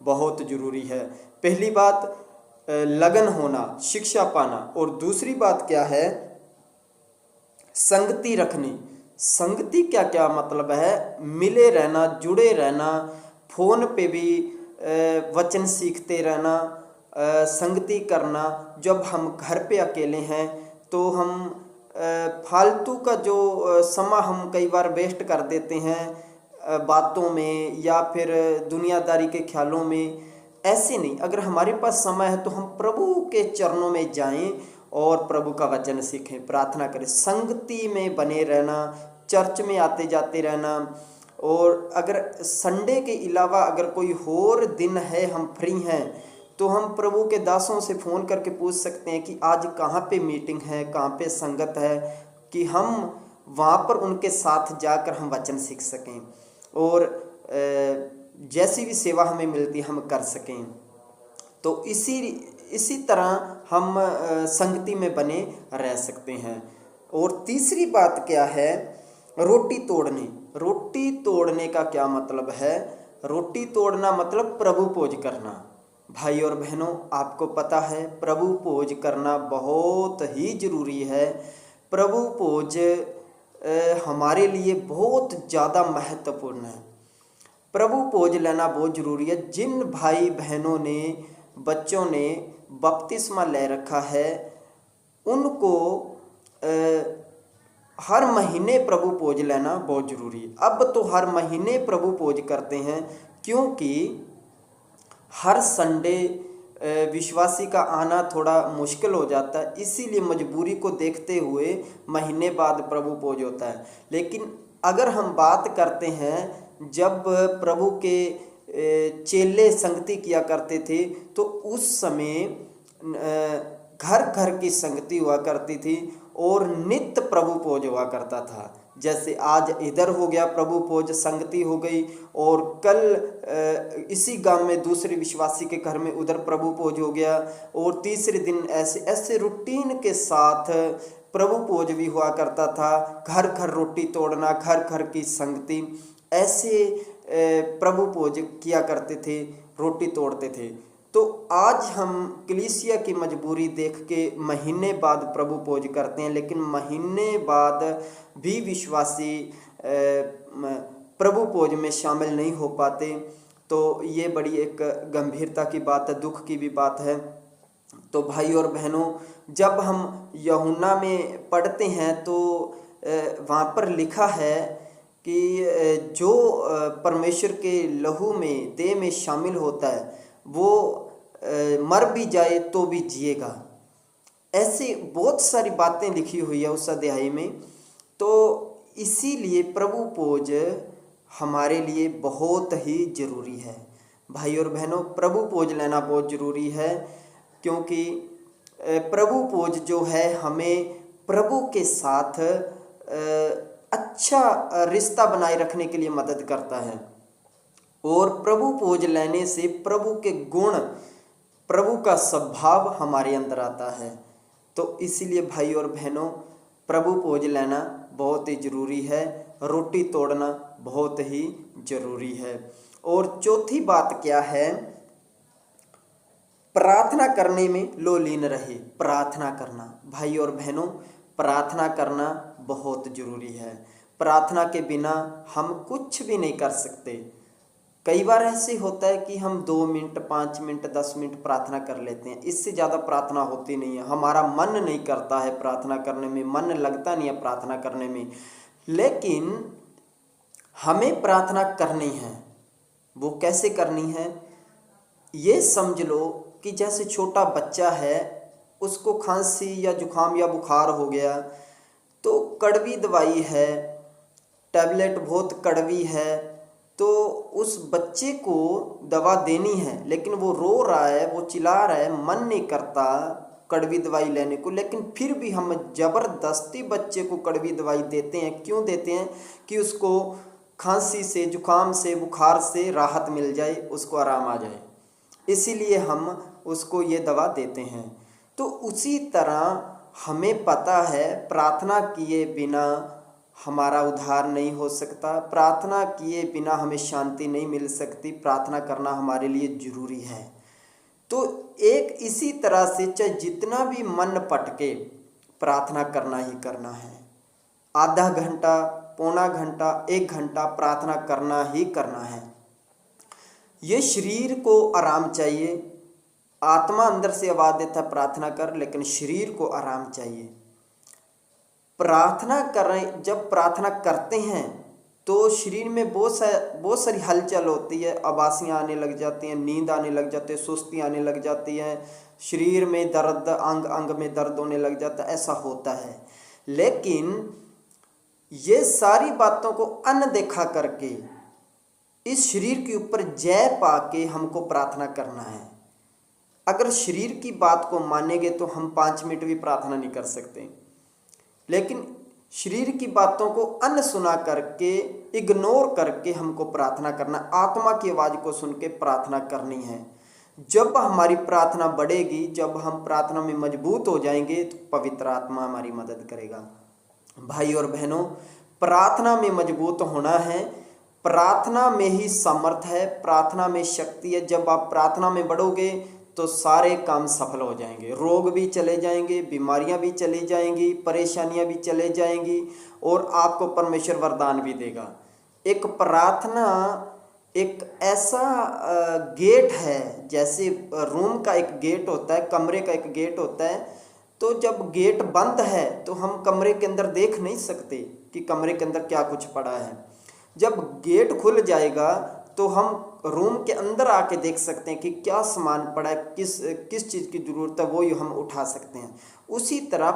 बहुत ज़रूरी है। पहली बात लगन होना, शिक्षा पाना, और दूसरी बात क्या है, संगति रखनी। संगति क्या क्या मतलब है, मिले रहना, जुड़े रहना, फोन पे भी वचन सीखते रहना, संगति करना। जब हम घर पे अकेले हैं तो हम फालतू का जो समय हम कई बार वेस्ट कर देते हैं बातों में या फिर दुनियादारी के ख्यालों में, ऐसे नहीं। अगर हमारे पास समय है तो हम प्रभु के चरणों में जाएं और प्रभु का वचन सीखें, प्रार्थना करें, संगति में बने रहना, चर्च में आते जाते रहना। और अगर संडे के अलावा अगर कोई और दिन है हम फ्री हैं तो हम प्रभु के दासों से फ़ोन करके पूछ सकते हैं कि आज कहाँ पे मीटिंग है, कहाँ पे संगत है, कि हम वहाँ पर उनके साथ जाकर हम वचन सीख सकें और जैसी भी सेवा हमें मिलती हम कर सकें। तो इसी तरह हम संगति में बने रह सकते हैं। और तीसरी बात क्या है, रोटी तोड़ने। रोटी तोड़ने का क्या मतलब है, रोटी तोड़ना मतलब प्रभु भोज करना। भाई और बहनों, आपको पता है प्रभु भोज करना बहुत ही ज़रूरी है। प्रभु भोज हमारे लिए बहुत ज़्यादा महत्वपूर्ण है। प्रभु भोज लेना बहुत ज़रूरी है। जिन भाई बहनों ने, बच्चों ने बपतिस्मा ले रखा है उनको हर महीने प्रभु भोज लेना बहुत ज़रूरी है। अब तो हर महीने प्रभु भोज करते हैं क्योंकि हर संडे विश्वासी का आना थोड़ा मुश्किल हो जाता है, इसीलिए मजबूरी को देखते हुए महीने बाद प्रभु भोज होता है। लेकिन अगर हम बात करते हैं जब प्रभु के चेले संगति किया करते थे तो उस समय घर घर की संगति हुआ करती थी और नित्य प्रभु भोज हुआ करता था। जैसे आज इधर हो गया प्रभु भोज, संगति हो गई, और कल इसी गांव में दूसरे विश्वासी के घर में उधर प्रभु भोज हो गया, और तीसरे दिन ऐसे ऐसे रूटीन के साथ प्रभु भोज भी हुआ करता था। घर घर रोटी तोड़ना, घर घर की संगति, ऐसे प्रभु भोज किया करते थे, रोटी तोड़ते थे। तो आज हम कलीसिया की मजबूरी देख के महीने बाद प्रभु भोज करते हैं, लेकिन महीने बाद भी विश्वासी प्रभु भोज में शामिल नहीं हो पाते। तो ये बड़ी एक गंभीरता की बात है, दुख की भी बात है। तो भाई और बहनों, जब हम यूहन्ना में पढ़ते हैं तो वहाँ पर लिखा है कि जो परमेश्वर के लहू में, देह में शामिल होता है वो मर भी जाए तो भी जिएगा। ऐसे बहुत सारी बातें लिखी हुई है उस अध्याय में। तो इसीलिए प्रभु भोज हमारे लिए बहुत ही ज़रूरी है। भाई और बहनों, प्रभु भोज लेना बहुत ज़रूरी है क्योंकि प्रभु भोज जो है हमें प्रभु के साथ अच्छा रिश्ता बनाए रखने के लिए मदद करता है। और प्रभु भोज लेने से प्रभु के गुण, प्रभु का स्वभाव हमारे अंदर आता है। तो इसीलिए भाई और बहनों, प्रभु भोज लेना बहुत ही ज़रूरी है, रोटी तोड़ना बहुत ही ज़रूरी है। और चौथी बात क्या है, प्रार्थना करने में लोलीन रहे। प्रार्थना करना, भाई और बहनों, प्रार्थना करना बहुत ज़रूरी है। प्रार्थना के बिना हम कुछ भी नहीं कर सकते। कई बार ऐसे होता है कि हम 2 मिनट, 5 मिनट, 10 मिनट प्रार्थना कर लेते हैं, इससे ज़्यादा प्रार्थना होती नहीं है। हमारा मन नहीं करता है प्रार्थना करने में, मन लगता नहीं है प्रार्थना करने में, लेकिन हमें प्रार्थना करनी है। वो कैसे करनी है, ये समझ लो कि जैसे छोटा बच्चा है, उसको खांसी या जुकाम या बुखार हो गया तो कड़वी दवाई है, टैबलेट बहुत कड़वी है, तो उस बच्चे को दवा देनी है, लेकिन वो रो रहा है, वो चिल्ला रहा है, मन नहीं करता कड़वी दवाई लेने को, लेकिन फिर भी हम ज़बरदस्ती बच्चे को कड़वी दवाई देते हैं। क्यों देते हैं? कि उसको खांसी से, जुकाम से, बुखार से राहत मिल जाए, उसको आराम आ जाए, इसीलिए हम उसको ये दवा देते हैं। तो उसी तरह हमें पता है प्रार्थना किए बिना हमारा उद्धार नहीं हो सकता। प्रार्थना किए बिना हमें शांति नहीं मिल सकती। प्रार्थना करना हमारे लिए जरूरी है। तो एक इसी तरह से चाहे जितना भी मन पटके, प्रार्थना करना ही करना है। आधा घंटा, पौना घंटा, 1 घंटा प्रार्थना करना ही करना है। ये शरीर को आराम चाहिए। आत्मा अंदर से आवाज देता है प्रार्थना कर, लेकिन शरीर को आराम चाहिए। प्रार्थना कर रहे, जब प्रार्थना करते हैं तो शरीर में बहुत सारी हलचल होती है। आवासियाँ आने लग जाती हैं, नींद आने लग जाती है, सुस्ती आने लग जाती है, शरीर में दर्द, अंग अंग में दर्द होने लग जाता है, ऐसा होता है। लेकिन ये सारी बातों को अनदेखा करके इस शरीर के ऊपर जय पाके हमको प्रार्थना करना है। अगर शरीर की बात को मानेंगे तो हम 5 मिनट भी प्रार्थना नहीं कर सकते, लेकिन शरीर की बातों को अनसुना करके, इग्नोर करके हमको प्रार्थना करना, आत्मा की आवाज़ को सुन के प्रार्थना करनी है। जब हमारी प्रार्थना बढ़ेगी, जब हम प्रार्थना में मजबूत हो जाएंगे, तो पवित्र आत्मा हमारी मदद करेगा। भाई और बहनों, प्रार्थना में मजबूत होना है। प्रार्थना में ही सामर्थ है, प्रार्थना में शक्ति है। जब आप प्रार्थना में बढ़ोगे तो सारे काम सफल हो जाएंगे। रोग भी चले जाएंगे, बीमारियां भी चली जाएंगी, परेशानियां भी चले जाएंगी, और आपको परमेश्वर वरदान भी देगा। एक प्रार्थना एक ऐसा गेट है, जैसे रूम का एक गेट होता है, कमरे का एक गेट होता है। तो जब गेट बंद है तो हम कमरे के अंदर देख नहीं सकते कि कमरे के अंदर क्या कुछ पड़ा है। जब गेट खुल जाएगा तो हम रूम के अंदर आके देख सकते हैं कि क्या सामान पड़ा है, किस चीज़ की ज़रूरत है, वो ही हम उठा सकते हैं। उसी तरह